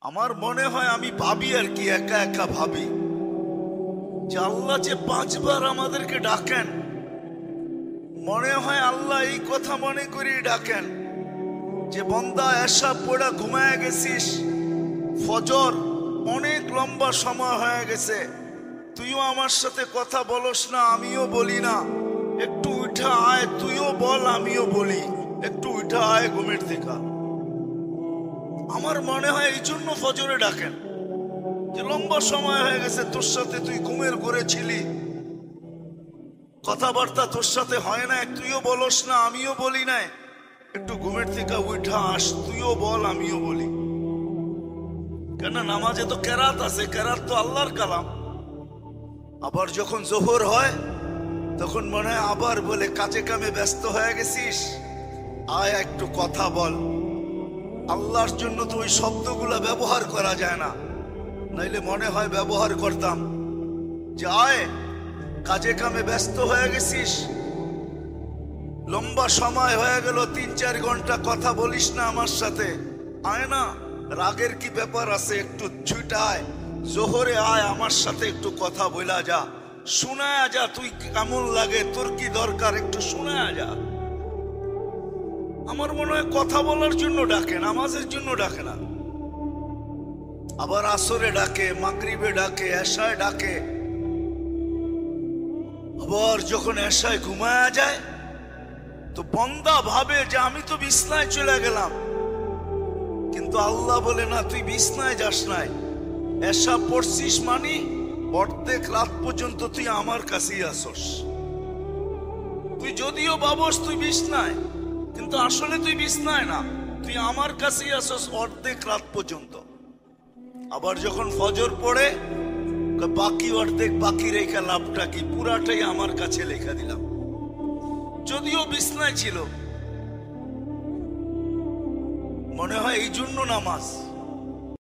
আমার মনে হয় আমি ভাবি আর কি, একা একা ভাবি যে আল্লাহ যে 5 বার আমাদেরকে ডাকেন, মনে হয় আল্লাহ এই কথা মনে করে ডাকেন যে বন্দা এসা পড়া ঘুমায় গেছিস, ফজর অনেক লম্বা সময় হয়ে গেছে, তুইও আমার সাথে কথা বলস না, আমিও বলি না, একটু উঠা আয়, তুইও বল আমিও বলি, একটু উঠা আয় ঘুমের থেকে। আমার মনে হয় এই জন্য ফজরে ডাকেন যে লম্বা সময় হয়ে গেছে তোর সাথে, তুই ঘুমের ঘরে ছিলি, কথাবার্তা তোর সাথে হয় না, তুইও বলস না আমিও বলি না, একটু ঘুমের থেকে উঠা আস, তুইও বল আমিও বলি। কেন নামাজে তো কেরাত আছে, কেরাত তো আল্লাহর কালাম। আবার যখন জোহর হয় তখন মনে হয় আবার বলে কাজে কামে ব্যস্ত হয়ে গেছিস, আয় একটু কথা বল। আল্লাহর জন্য তো ওই শব্দগুলা ব্যবহার করা যায় না, নাইলে মনে হয় ব্যবহার করতাম যে আয় কাজে কামে ব্যস্ত হয়ে গেছিস, লম্বা সময় হয়ে গেল, 3-4 ঘন্টা কথা বলিস না আমার সাথে, আয় না, রাগের কি ব্যাপার আছে, একটু ছুটায় জোহরে আয় আমার সাথে একটু কথা বলা যা, শোনায়া যা, তুই কেমন লাগে, তোর কি দরকার, একটু শোনায়া যা। আমার মনে হয় কথা বলার জন্য ডাকে, নামাজের জন্য ডাকে না। আবার আসরে ডাকে, মাগরিবে ডাকে, এশায় ডাকে। আবার যখন এশায় ঘুমায়া যায় তো বন্দা ভাবে যে আমি তো বিছনায় চলে গেলাম, কিন্তু আল্লাহ বলে না, তুই বিছনায় যাস নাই, এশা পড়ছিস মানি অর্ধেক রাত পর্যন্ত তুই আমার কাছেই আসস। তুই যদিও ভাবস তুই বিছনায়, কিন্তু আসলে তুই বিছনায় না, তুই আমার কাছেই আসস অর্ধেক রাত পর্যন্ত। আবার যখন ফজর পড়ে বাকি অর্ধেক বাকি রেখা লাভটা কি, পুরাটাই আমার কাছে লেখা দিলাম, যদিও বিছনায় ছিল। মনে হয় এই জন্য নামাজ।